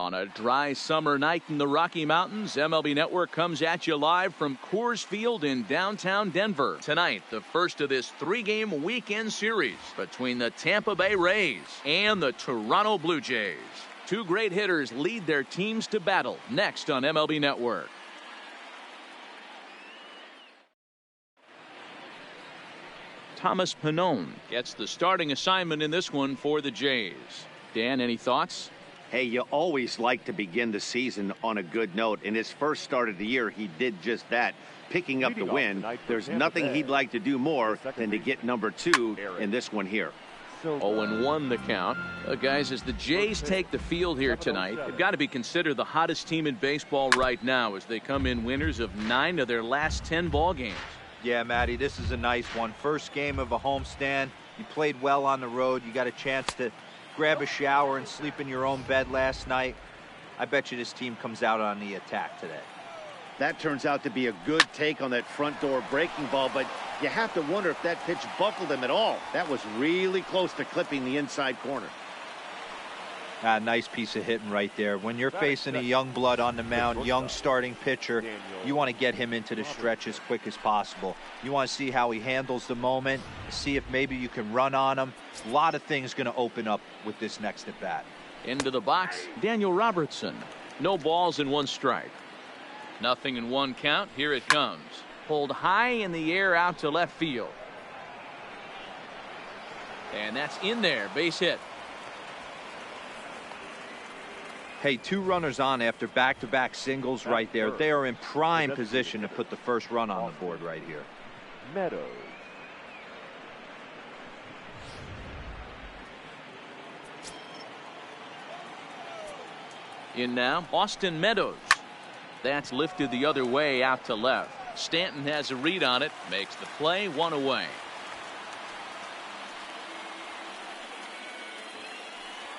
On a dry summer night in the Rocky Mountains, MLB Network comes at you live from Coors Field in downtown Denver. Tonight, the first of this three-game weekend series between the Tampa Bay Rays and the Toronto Blue Jays. Two great hitters lead their teams to battle next on MLB Network. Thomas Pannone gets the starting assignment in this one for the Jays. Dan, any thoughts? Hey, you always like to begin the season on a good note. In his first start of the year, he did just that, picking up the win. There's nothing he'd like to do more than to get number 2 in this one here. 0-1 the count. Guys, as the Jays take the field here tonight, they've got to be considered the hottest team in baseball right now as they come in winners of 9 of their last 10 ball games. Yeah, Matty, this is a nice one. First game of a homestand. You played well on the road. You got a chance to grab a shower and sleep in your own bed last night. I bet you this team comes out on the attack today. That turns out to be a good take on that front door breaking ball, but you have to wonder if that pitch buckled him at all. That was really close to clipping the inside corner. Nice piece of hitting right there. When you're facing a young blood on the mound, young starting pitcher, you want to get him into the stretch as quick as possible. You want to see how he handles the moment, see if maybe you can run on him. A lot of things going to open up with this next at bat. Into the box, Daniel Robertson. No balls and 1 strike. Nothing in 1 count. Here it comes. Pulled high in the air out to left field. And that's in there. Base hit. Hey, 2 runners on after back-to-back singles right there. They are in prime position to put the first run on the board right here. Meadows. In now, Austin Meadows. That's lifted the other way out to left. Stanton has a read on it, makes the play, 1 away.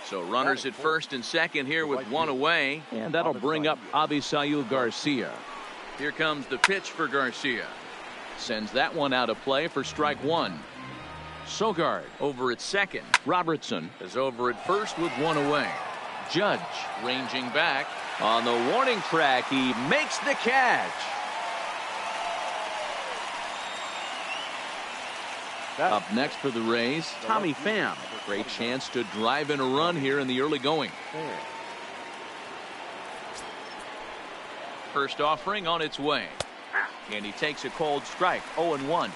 So runners at first and second here with 1 away, and that'll bring up Avisail Garcia. Here comes the pitch for Garcia. Sends that one out of play for strike 1. Sogard over at second. Robertson is over at first with 1 away. Judge ranging back on the warning track. He makes the catch. Up next for the Rays, Tommy Pham. Great chance to drive in a run here in the early going. First offering on its way. And he takes a cold strike. 0-1.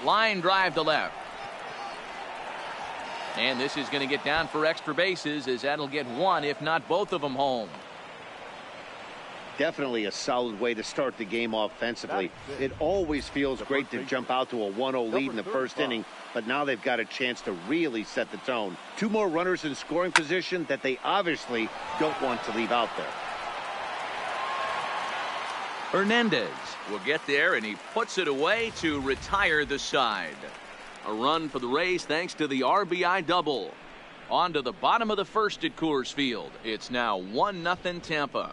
Line drive to left. And this is going to get down for extra bases, as that'll get 1, if not both of them, home. Definitely a solid way to start the game offensively. It always feels great to jump out to a 1-0 lead in the first inning, but now they've got a chance to really set the tone. 2 more runners in scoring position that they obviously don't want to leave out there. Hernandez will get there, and he puts it away to retire the side. A run for the Rays thanks to the RBI double. On to the bottom of the first at Coors Field. It's now 1-0 Tampa.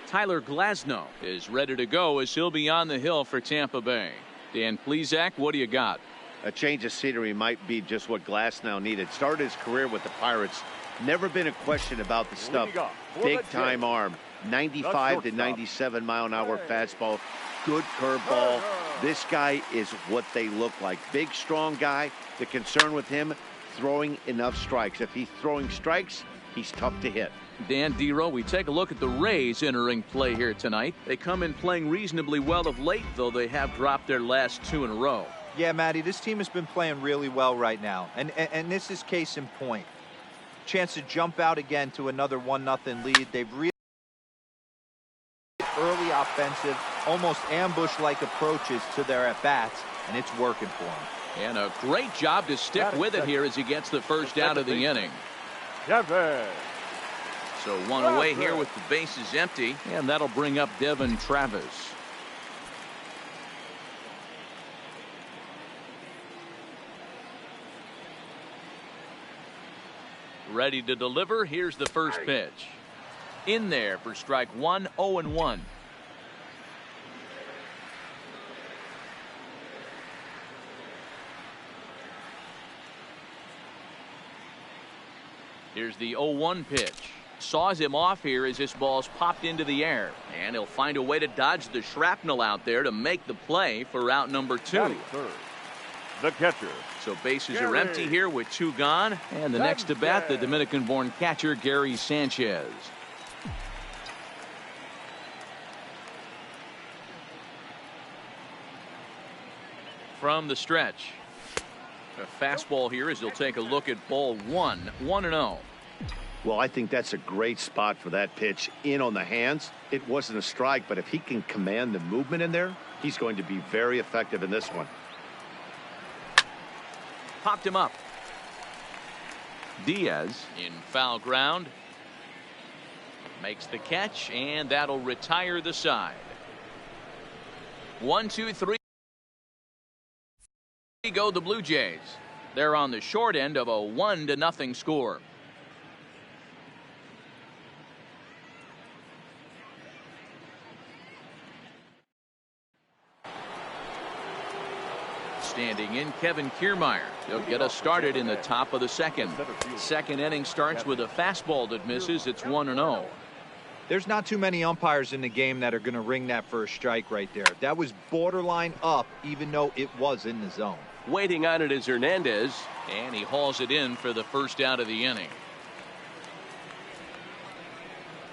Tyler Glasnow is ready to go as he'll be on the hill for Tampa Bay. Dan Plesac, what do you got? A change of scenery might be just what Glasnow needed. Started his career with the Pirates. Never been a question about the stuff. Big time arm. 95 to 97 mile an hour fastball. Good curveball. This guy is what they look like. Big, strong guy. The concern with him, throwing enough strikes. If he's throwing strikes, he's tough to hit. Dan Dero, we take a look at the Rays entering play here tonight. They come in playing reasonably well of late, though they have dropped their last 2 in a row. Yeah, Matty, this team has been playing really well right now. And this is case in point. Chance to jump out again to another 1-0 lead. They've really early offensive, almost ambush-like approaches to their at-bats, and it's working for him. And a great job to stick with it here as he gets the first out of the inning. So 1 away here with the bases empty, and that'll bring up Devin Travis. Ready to deliver. Here's the first pitch. In there for strike 1, 0-1. Here's the 0-1 pitch. Saws him off here as this ball's popped into the air. And he'll find a way to dodge the shrapnel out there to make the play for out number 2. Third, the catcher. So bases are empty here with 2 gone. And the next to bat, the Dominican-born catcher, Gary Sanchez. From the stretch. A fastball here as he'll take a look at ball 1. 1-0. Well, I think that's a great spot for that pitch. In on the hands. It wasn't a strike, but if he can command the movement in there, he's going to be very effective in this one. Popped him up. Diaz in foul ground. Makes the catch, and that'll retire the side. 1, 2, 3. Go the Blue Jays. They're on the short end of a 1-0 score. Standing in, Kevin Kiermaier. He'll get us started in the top of the second. Second inning starts with a fastball that misses. It's 1-0. There's not too many umpires in the game that are going to ring that first strike right there. That was borderline up, even though it was in the zone. Waiting on it is Hernandez, and he hauls it in for the first out of the inning.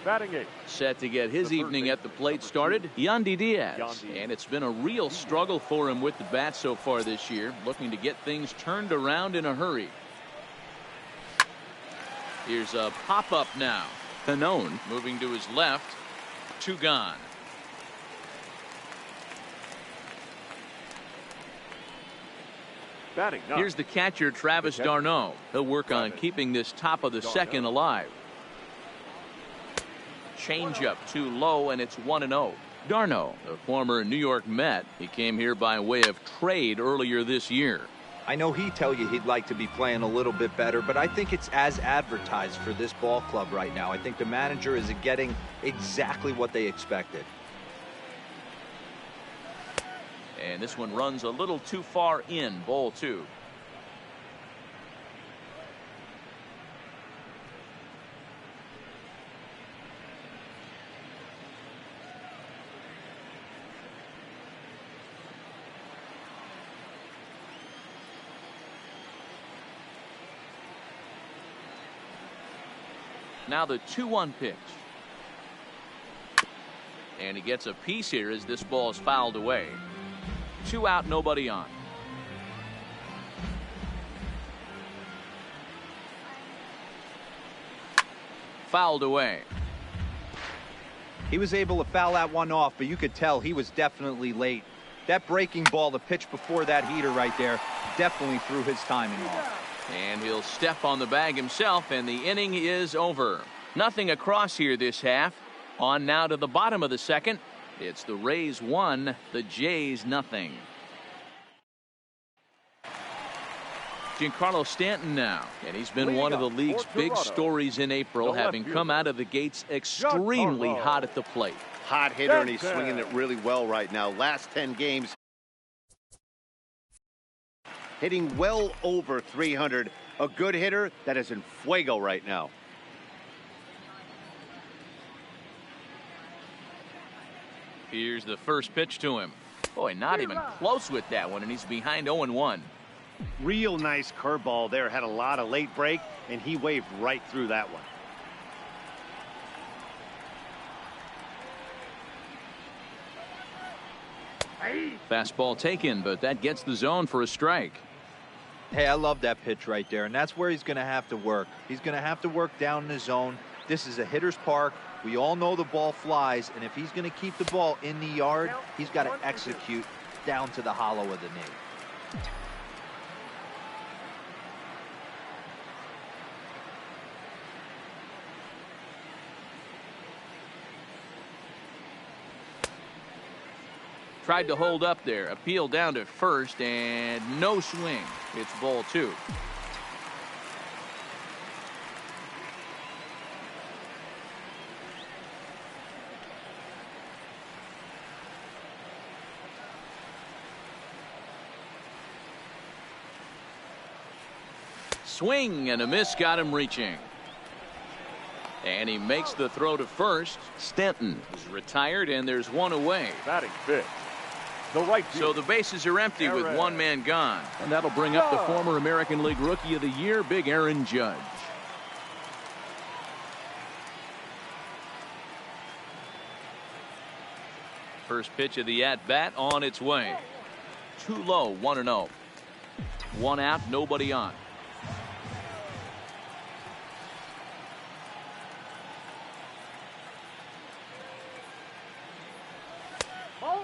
Batting 8. Set to get his evening at the plate started, Yandy Diaz. And it's been a real struggle for him with the bat so far this year, looking to get things turned around in a hurry. Here's a pop-up now. Cano moving to his left. 2 gone. Batting 9. Here's the catcher, Travis d'Arnaud. He'll work on keeping this top of the second alive. Changeup too low, and it's 1-0. d'Arnaud, the former New York Met, he came here by way of trade earlier this year. I know he'd tell you he'd like to be playing a little bit better, but I think it's as advertised for this ball club right now. I think the manager is getting exactly what they expected. And this one runs a little too far in, ball 2. Now the 2-1 pitch. And he gets a piece here as this ball is fouled away. 2 out, nobody on. Fouled away. He was able to foul that one off, but you could tell he was definitely late. That breaking ball, the pitch before that heater right there, definitely threw his timing off. And he'll step on the bag himself, and the inning is over. Nothing across here this half. On now to the bottom of the second. It's the Rays 1, the Jays nothing. Giancarlo Stanton now, and he's been one of the league's big stories in April, having come out of the gates extremely hot at the plate. Hot hitter, and he's swinging it really well right now. Last 10 games, hitting well over 300. A good hitter that is in fuego right now. Here's the first pitch to him. Boy, not even close with that one, and he's behind 0-1. Real nice curveball there. Had a lot of late break, and he waved right through that one. Fastball taken, but that gets the zone for a strike. Hey, I love that pitch right there, and that's where he's going to have to work. He's going to have to work down in the zone. This is a hitter's park. We all know the ball flies, and if he's going to keep the ball in the yard, he's got to execute down to the hollow of the knee. Tried to hold up there. Appeal down to first, and no swing. It's ball 2. Swing and a miss got him reaching. And he makes the throw to first. Stanton is retired, and there's one away. Batting fifth, the right field. So the bases are empty with one man gone. And that'll bring up the former American League Rookie of the Year, Big Aaron Judge. First pitch of the at-bat on its way. Too low, 1-0. One out, nobody on.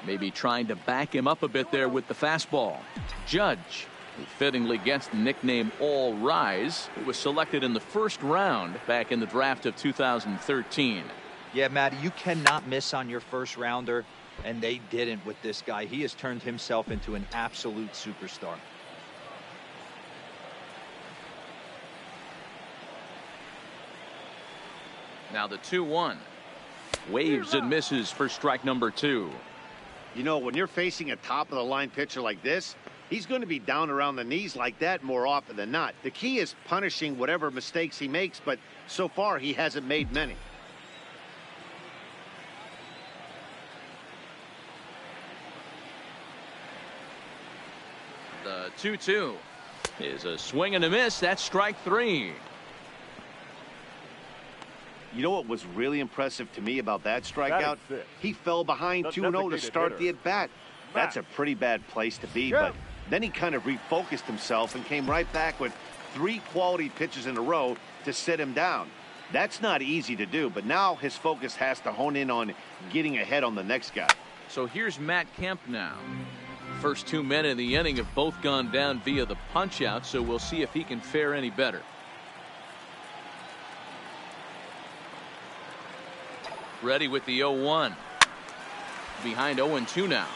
Maybe trying to back him up a bit there with the fastball. Judge, who fittingly gets the nickname All Rise, who was selected in the first round back in the draft of 2013. Yeah, Matty, you cannot miss on your first rounder, and they didn't with this guy. He has turned himself into an absolute superstar. Now the 2-1. Waves and misses for strike number 2. You know, when you're facing a top-of-the-line pitcher like this, he's going to be down around the knees like that more often than not. The key is punishing whatever mistakes he makes, but so far he hasn't made many. The 2-2 is a swing and a miss. That's strike 3. You know what was really impressive to me about that strikeout? He fell behind 2-0 to start the at-bat. That's a pretty bad place to be, but then he kind of refocused himself and came right back with 3 quality pitches in a row to sit him down. That's not easy to do, but now his focus has to hone in on getting ahead on the next guy. So here's Matt Kemp now. First 2 men in the inning have both gone down via the punch-out, so we'll see if he can fare any better. Ready with the 0-1. Behind 0-2 now.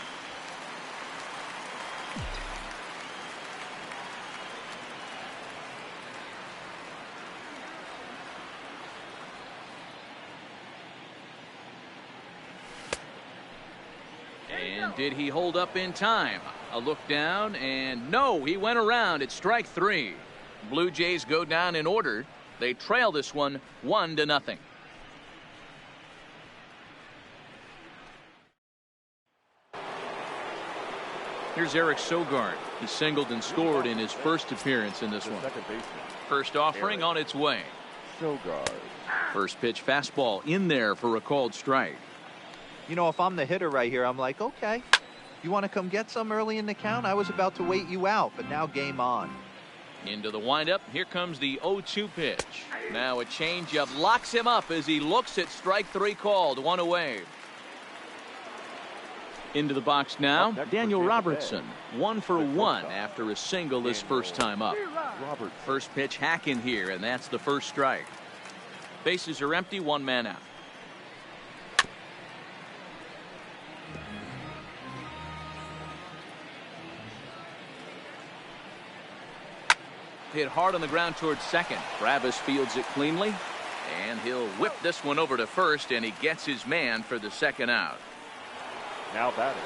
And did he hold up in time? A look down, and no, he went around. It's strike 3. Blue Jays go down in order. They trail this one 1-0. Here's Eric Sogard. He singled and scored in his first appearance in this one. First offering on its way. Sogard. First pitch fastball in there for a called strike. You know, if I'm the hitter right here, I'm like, okay, you want to come get some early in the count? I was about to wait you out, but now game on. Into the windup. Here comes the 0-2 pitch. Now a changeup locks him up as he looks at strike 3 called. One away. Into the box now, Daniel Robertson. 1 for 1 after a single his first time up. First pitch hack in here, and that's the first strike. Bases are empty, 1 man out. Hit hard on the ground towards second. Travis fields it cleanly, and he'll whip this one over to first, and he gets his man for the second out. Now batting.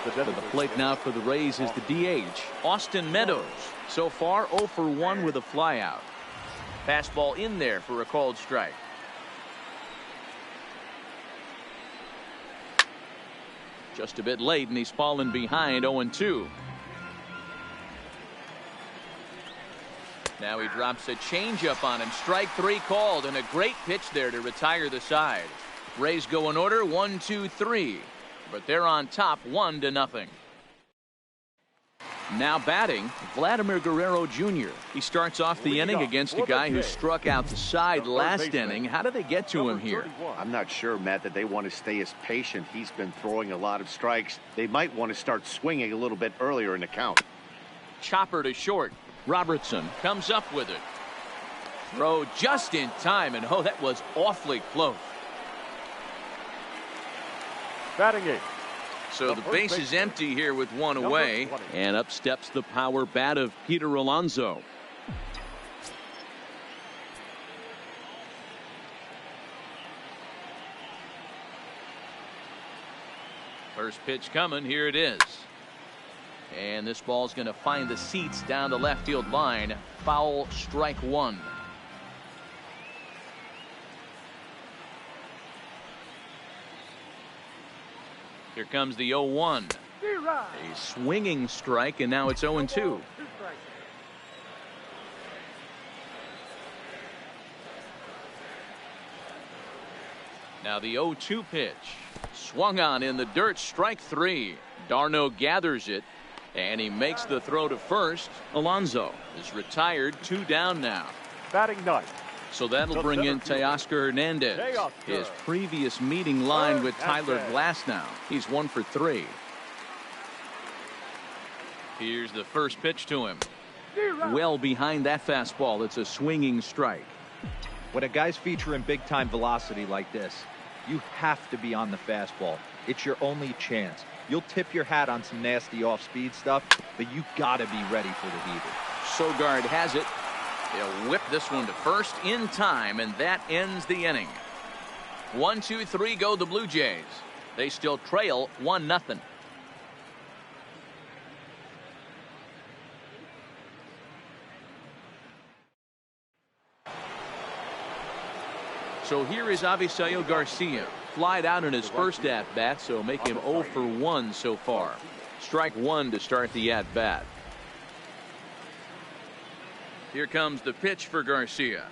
To the plate now for the Rays is the DH, Austin Meadows. So far 0 for 1 with a flyout. Fastball in there for a called strike. Just a bit late, and he's fallen behind 0-2. Now he drops a changeup on him. Strike 3 called, and a great pitch there to retire the side. Rays go in order 1-2-3. But they're on top 1-0. Now batting, Vladimir Guerrero Jr. He starts off the inning against a guy who struck out the side last inning. How did they get to him here? I'm not sure, Matt, that they want to stay as patient. He's been throwing a lot of strikes. They might want to start swinging a little bit earlier in the count. Chopper to short. Robertson comes up with it. Throw just in time, and oh, that was awfully close. Batting 8. So the base is empty here with 1 away, and up steps the power bat of Peter Alonso. First pitch coming. Here it is. And this ball's going to find the seats down the left field line. Foul, strike 1. Here comes the 0-1. A swinging strike, and now it's 0-2. Now the 0-2 pitch. Swung on in the dirt, strike 3. Darno gathers it, and he makes the throw to first. Alonso is retired, 2 down now. Batting ninth. So that'll bring in Teoscar Hernandez. His previous meeting line with Tyler Glasnow. He's 1 for 3. Here's the first pitch to him. Well behind that fastball. It's a swinging strike. When a guy's featuring big time velocity like this, you have to be on the fastball. It's your only chance. You'll tip your hat on some nasty off speed stuff, but you gotta be ready for the heater. Sogard has it. He'll whip this one to first in time, and that ends the inning. 1, 2, 3 go the Blue Jays. They still trail 1-0. So here is Avisail Garcia. Flied out in his first at-bat, so make him 0 for 1 so far. Strike 1 to start the at-bat. Here comes the pitch for Garcia.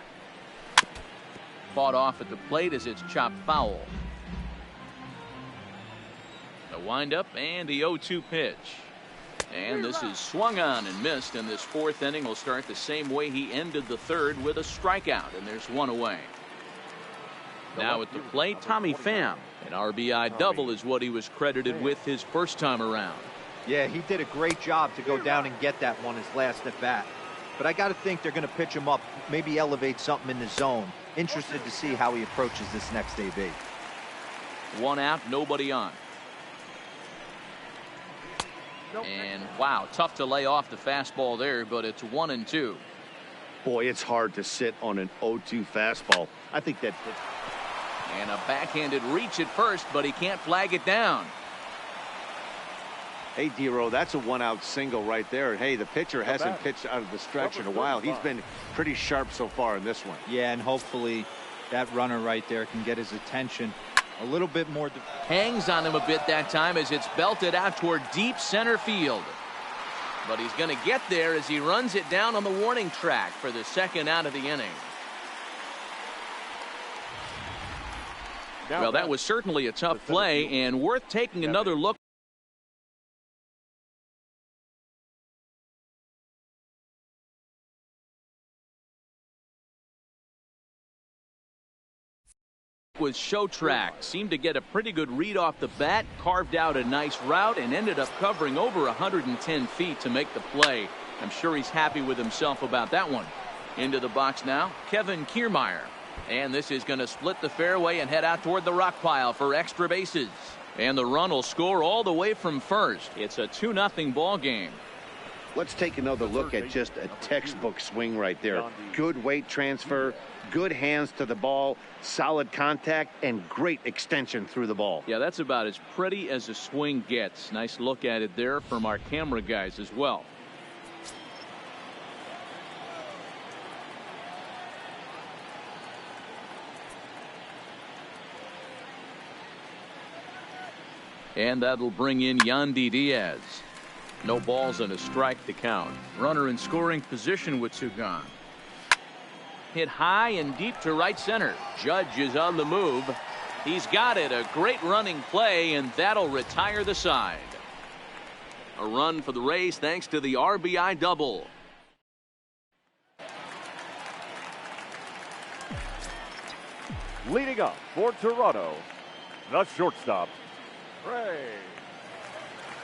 Fought off at the plate as it's chopped foul. The windup and the 0-2 pitch. And this is swung on and missed, and this 4th inning will start the same way he ended the 3rd with a strikeout, and there's 1 away. Now at the plate, Tommy Pham. An RBI double is what he was credited with his first time around. Yeah, he did a great job to go down and get that one his last at bat. But I got to think they're going to pitch him up, maybe elevate something in the zone. Interested to see how he approaches this next AB. 1 out, nobody on. And wow, tough to lay off the fastball there, but it's 1-2. Boy, it's hard to sit on an 0-2 fastball. I think that. And a backhanded reach at first, but he can't flag it down. Hey, D-Row, that's a 1-out single right there. Hey, the pitcher hasn't pitched out of the stretch in a while. He's been pretty sharp so far in this one. Yeah, and hopefully that runner right there can get his attention a little bit more. Hangs on him a bit that time as it's belted out toward deep center field. But he's going to get there as he runs it down on the warning track for the 2nd out of the inning. Well, that was certainly a tough play and worth taking another look. Was show track. Seemed to get a pretty good read off the bat, carved out a nice route, and ended up covering over 110 feet to make the play. I'm sure he's happy with himself about that one. Into the box now, Kevin Kiermaier. And this is going to split the fairway and head out toward the rock pile for extra bases. And the run will score all the way from first. It's a 2-0 ball game. Let's take another look at just a textbook swing right there. Good weight transfer, good hands to the ball, solid contact, and great extension through the ball. Yeah, that's about as pretty as a swing gets. Nice look at it there from our camera guys as well. And that'll bring in Yandy Diaz. No balls and a strike to count. Runner in scoring position with two gone. Hit high and deep to right center. Judge is on the move. He's got it. A great running play, and that'll retire the side. A run for the Rays thanks to the RBI double. Leading up for Toronto, the shortstop, Ray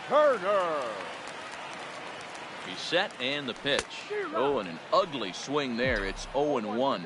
Turner. He's set and the pitch. Oh, and an ugly swing there. It's 0-1.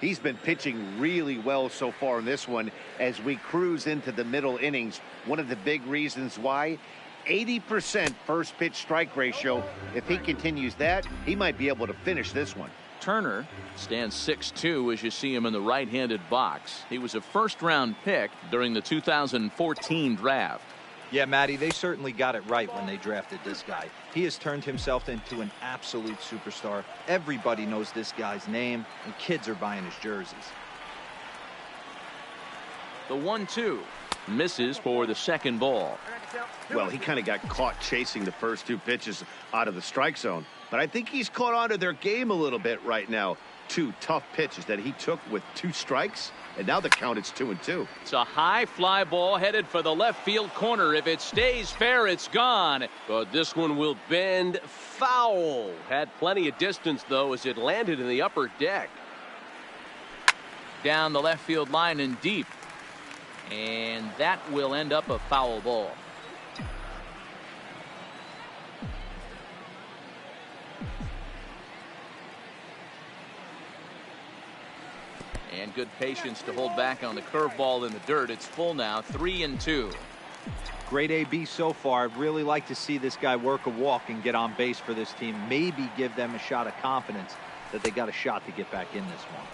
He's been pitching really well so far in this one as we cruise into the middle innings. One of the big reasons why, 80% first pitch strike ratio. If he continues that, he might be able to finish this one. Turner stands 6'2" as you see him in the right-handed box. He was a first-round pick during the 2014 draft. Yeah, Matty, they certainly got it right when they drafted this guy. He has turned himself into an absolute superstar. Everybody knows this guy's name, and kids are buying his jerseys. The 1-2. Misses for the second ball. Well, he kind of got caught chasing the first two pitches out of the strike zone. But I think he's caught on to their game a little bit right now. Two tough pitches that he took with 2 strikes. And now the count is 2-2. It's a high fly ball headed for the left field corner. If it stays fair, it's gone. But this one will bend foul. Had plenty of distance, though, as it landed in the upper deck. Down the left field line and deep. And that will end up a foul ball. And good patience to hold back on the curveball in the dirt. It's full now, 3-2. Great AB so far. I'd really like to see this guy work a walk and get on base for this team. Maybe give them a shot of confidence that they got a shot to get back in this one.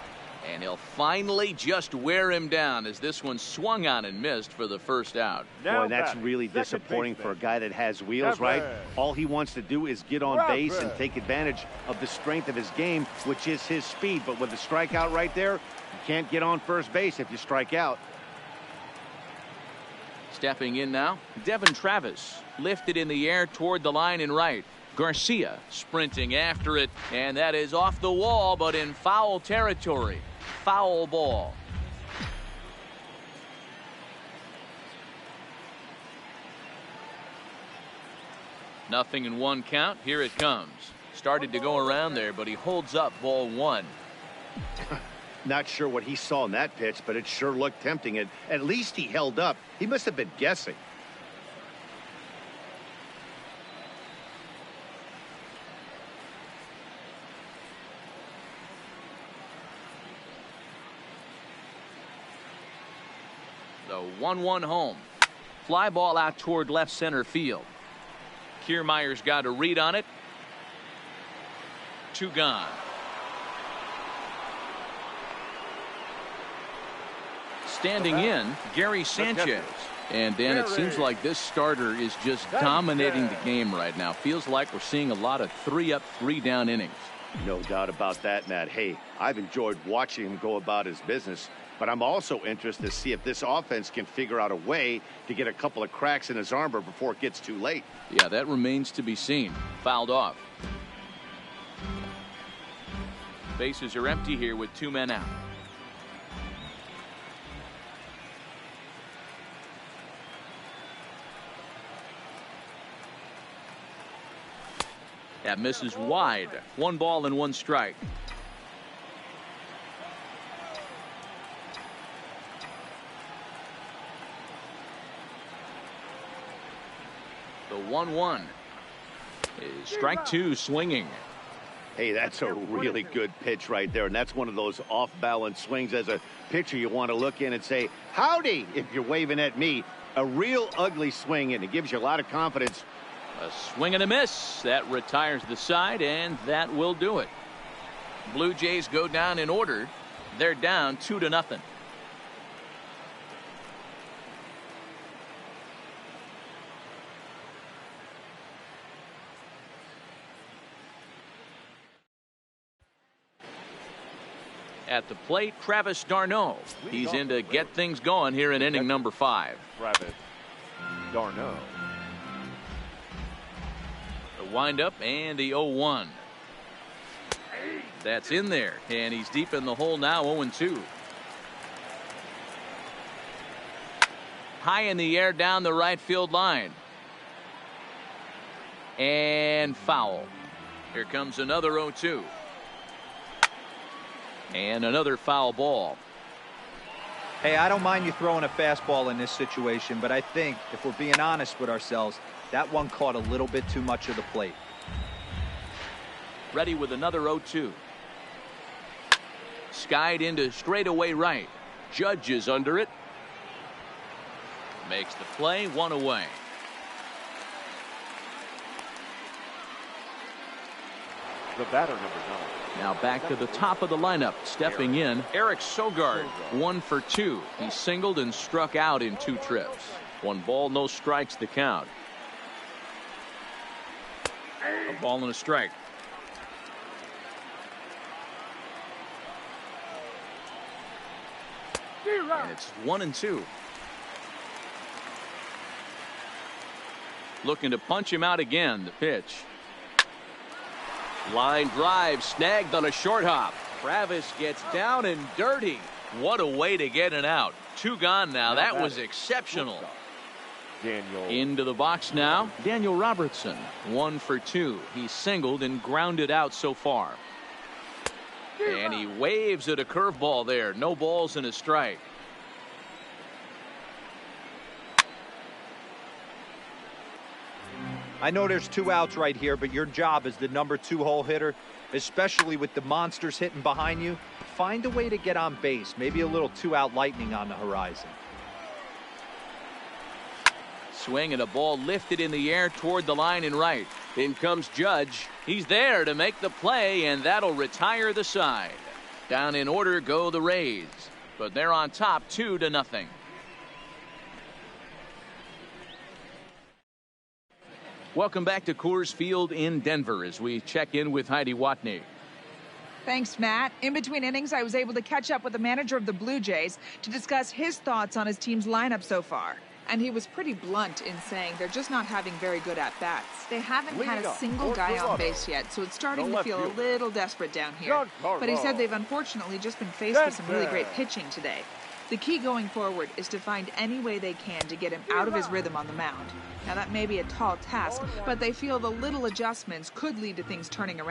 And he'll finally just wear him down as this one swung on and missed for the first out. Boy, that's really disappointing for a guy that has wheels, right? All he wants to do is get on base and take advantage of the strength of his game, which is his speed. But with a strikeout right there, you can't get on first base if you strike out. Stepping in now, Devin Travis lifted in the air toward the line and right. Garcia sprinting after it, and that is off the wall, but in foul territory. Foul ball. Nothing in 1 count. Here it comes. Started to go around there, but he holds up ball 1. Not sure what he saw in that pitch, but it sure looked tempting. And at least he held up. He must have been guessing. The 1-1 home. Fly ball out toward left center field. Kiermaier's got a read on it. 2 gone. Standing in, Gary Sanchez. And Dan, it seems like this starter is just dominating the game right now. Feels like we're seeing a lot of 3-up, 3-down innings. No doubt about that, Matt. Hey, I've enjoyed watching him go about his business, but I'm also interested to see if this offense can figure out a way to get a couple of cracks in his armor before it gets too late. Yeah, that remains to be seen. Fouled off. Bases are empty here with 2 men out. That misses wide. 1 ball and 1 strike. The 1-1 is strike 2 swinging. Hey, that's a really good pitch right there. And that's one of those off-balance swings. As a pitcher, you want to look in and say, howdy, if you're waving at me. A real ugly swing, and it gives you a lot of confidence. A swing and a miss. That retires the side, and that will do it. Blue Jays go down in order. They're down 2-0. At the plate, Travis d'Arnaud. He's in to get things going here in inning number 5. Travis d'Arnaud. The windup and the 0-1. That's in there, and he's deep in the hole now, 0-2. High in the air down the right field line. And foul. Here comes another 0-2. And another foul ball. Hey, I don't mind you throwing a fastball in this situation, but I think if we're being honest with ourselves, that one caught a little bit too much of the plate. Ready with another 0-2. Skied into straightaway right. Judge is under it. Makes the play, 1 away. The batter, number 9. Now back to the top of the lineup. Stepping in, Eric Sogard, 1 for 2. He singled and struck out in 2 trips. 1 ball, no strikes the count. A ball and a strike. And it's 1-2. looking to punch him out again. The pitch. Line drive snagged on a short hop. Travis gets down and dirty. What a way to get it out. 2 gone now. That was exceptional. Daniel. Into the box now. Daniel Robertson. 1 for 2. He singled and grounded out so far. And he waves at a curveball there. No balls and a strike. I know there's 2 outs right here, but your job as the number 2 hole hitter, especially with the monsters hitting behind you, find a way to get on base. Maybe a little 2-out lightning on the horizon. Swing and a ball lifted in the air toward the line and right. In comes Judge. He's there to make the play, and that'll retire the side. Down in order go the Rays, but they're on top 2-0. Welcome back to Coors Field in Denver as we check in with Heidi Watney. Thanks, Matt. In between innings, I was able to catch up with the manager of the Blue Jays to discuss his thoughts on his team's lineup so far. And he was pretty blunt in saying they're just not having very good at-bats. They haven't had a single guy on base yet, so it's starting to feel a little desperate down here. But he said they've unfortunately just been faced with some really great pitching today. The key going forward is to find any way they can to get him out of his rhythm on the mound. Now, that may be a tall task, but they feel the little adjustments could lead to things turning around.